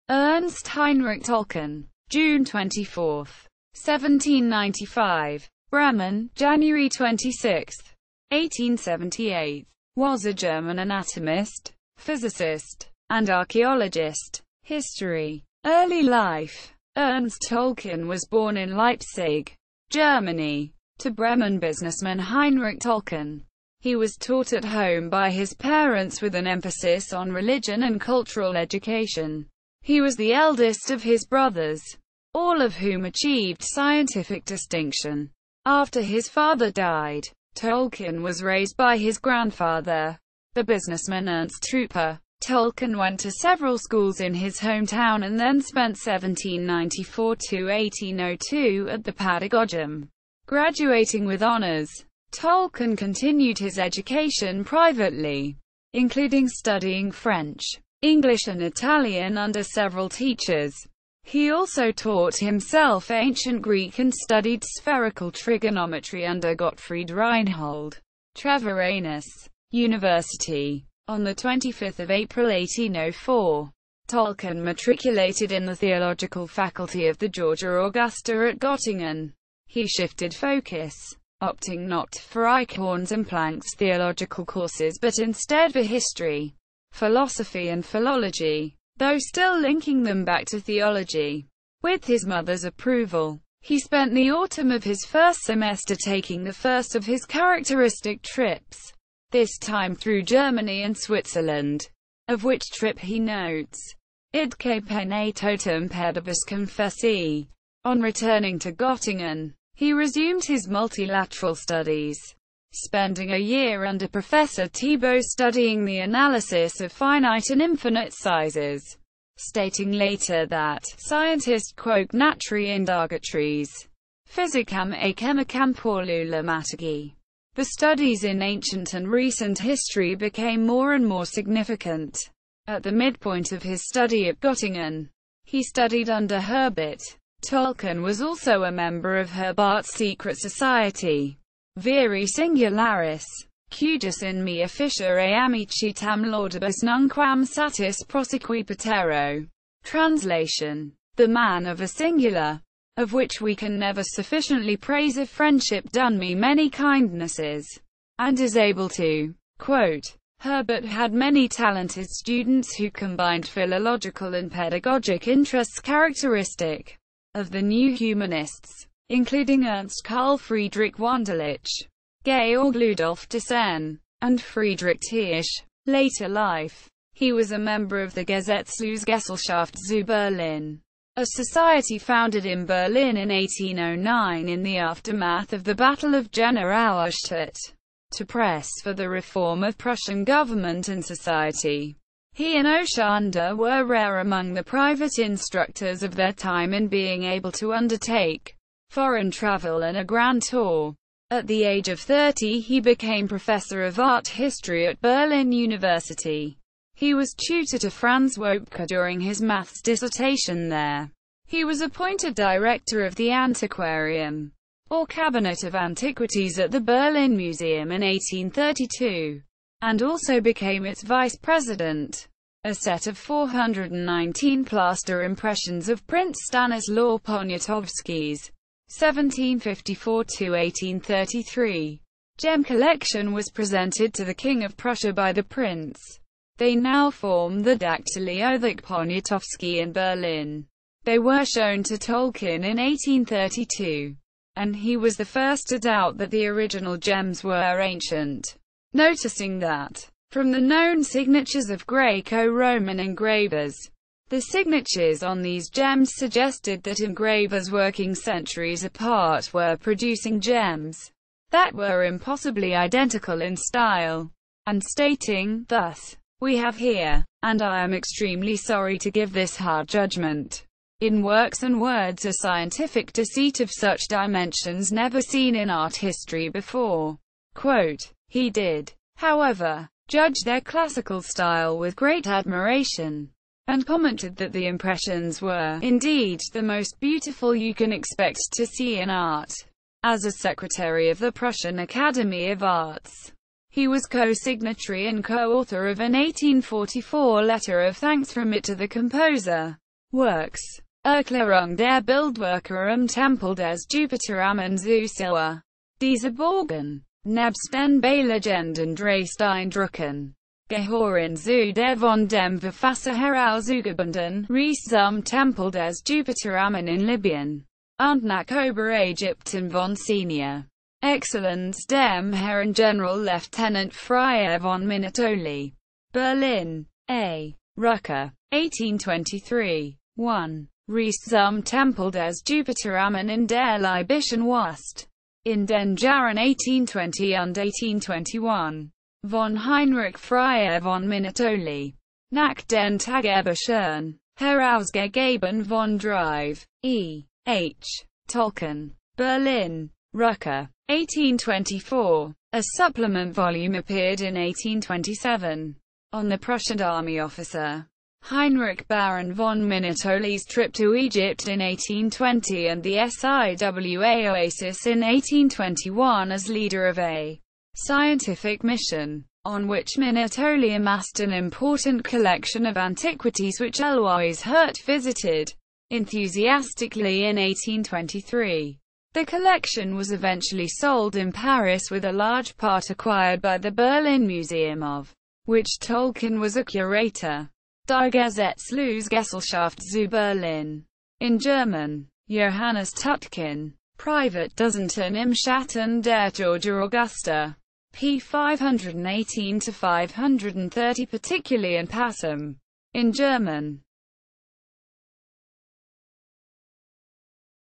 Ernst Heinrich Toelken, June 24, 1795. Bremen, January 26, 1878. Was a German anatomist, physicist, and archaeologist. History. Early life. Ernst Toelken was born in Leipzig, Germany, to Bremen businessman Heinrich Toelken. He was taught at home by his parents with an emphasis on religion and cultural education. He was the eldest of his brothers, all of whom achieved scientific distinction. After his father died, Toelken was raised by his grandfather, the businessman Ernst Trupper. Toelken went to several schools in his hometown and then spent 1794 to 1802 at the Pädagogium, graduating with honors. Toelken continued his education privately, including studying French, English and Italian under several teachers. He also taught himself ancient Greek and studied spherical trigonometry under Gottfried Reinhold Treviranus University. On the 25th of April 1804, Toelken matriculated in the theological faculty of the Georgia Augusta at Göttingen. He shifted focus, opting not for Eichhorn's and Planck's theological courses but instead for history, philosophy and philology, though still linking them back to theology. With his mother's approval, he spent the autumn of his first semester taking the first of his characteristic trips, this time through Germany and Switzerland, of which trip he notes, "Id pene totum pedibus confessi." On returning to Göttingen, he resumed his multilateral studies, spending a year under Professor Thibaut studying the analysis of finite and infinite sizes, stating later that, scientists quoque naturi indagatrices, physicam et chemicam polulamatigi. The studies in ancient and recent history became more and more significant. At the midpoint of his study at Göttingen, he studied under Herbert. Toelken was also a member of Herbart's secret society, Viri Singularis, Cujus in mea officia amici tam laudibus nunquam satis prosequi patero. Translation: the man of a singular, of which we can never sufficiently praise a friendship done me many kindnesses, and is able to. Quote, Herbert had many talented students who combined philological and pedagogic interests characteristic of the new humanists, including Ernst Karl Friedrich Wunderlich, Georg Ludolf Dessen, and Friedrich Tiersch. Later life. He was a member of the Gesetzlosgesellschaft zu Berlin, a society founded in Berlin in 1809 in the aftermath of the Battle of Generalstadt, to press for the reform of Prussian government and society. He and Ostrander were rare among the private instructors of their time in being able to undertake foreign travel and a grand tour. At the age of 30 he became professor of art history at Berlin University. He was tutor to Franz Wopke during his maths dissertation there. He was appointed director of the Antiquarium, or Cabinet of Antiquities at the Berlin Museum in 1832, and also became its vice president. A set of 419 plaster impressions of Prince Stanislaw Poniatowski's 1754–1833 gem collection was presented to the King of Prussia by the prince. They now form the Dactyliothek Poniatowski in Berlin. They were shown to Toelken in 1832, and he was the first to doubt that the original gems were ancient, noticing that, from the known signatures of Greco-Roman engravers, the signatures on these gems suggested that engravers working centuries apart were producing gems that were impossibly identical in style, and stating, thus, "We have here, and I am extremely sorry to give this hard judgment, in works and words a scientific deceit of such dimensions never seen in art history before." Quote, he did, however, judge their classical style with great admiration, and commented that the impressions were, indeed, the most beautiful you can expect to see in art. As a secretary of the Prussian Academy of Arts, he was co-signatory and co-author of an 1844 letter of thanks from it to the composer. Works: Erklärung der Bildwerke am Tempel des Jupiter am Zusauer. Diese Burgen, nebst den Beilegenden Dreist-Eindrücken, gehören zu der von dem Verfasser herausgegebenen Ries zum Tempel des Jupiter Ammon in Libyen und nach Oberägypten von Senior Exzellenz dem Herren General Lieutenant Freier von Minutoli. Berlin. A. Rucker. 1823. 1. Ries zum Tempel des Jupiter Ammon in der Libyschen Wust. In den Jahren 1820 und 1821. Von Heinrich Freier von Minutoli. Nach den Tagebüchern. Herausgegeben von Drive. E. H. Toelken. Berlin. Rucker. 1824. A supplement volume appeared in 1827. On the Prussian army officer Heinrich Baron von Minutoli's trip to Egypt in 1820 and the SIWA Oasis in 1821 as leader of a scientific mission, on which Minutoli amassed an important collection of antiquities which Alois Hirt visited enthusiastically in 1823. The collection was eventually sold in Paris with a large part acquired by the Berlin Museum of which Toelken was a curator. Die Gesetzlosgesellschaft zu Berlin. In German. Johannes Tutkin. Private Dozenton im Schatten der Georgia Augusta. p. 518-530 particularly in Passum. In German.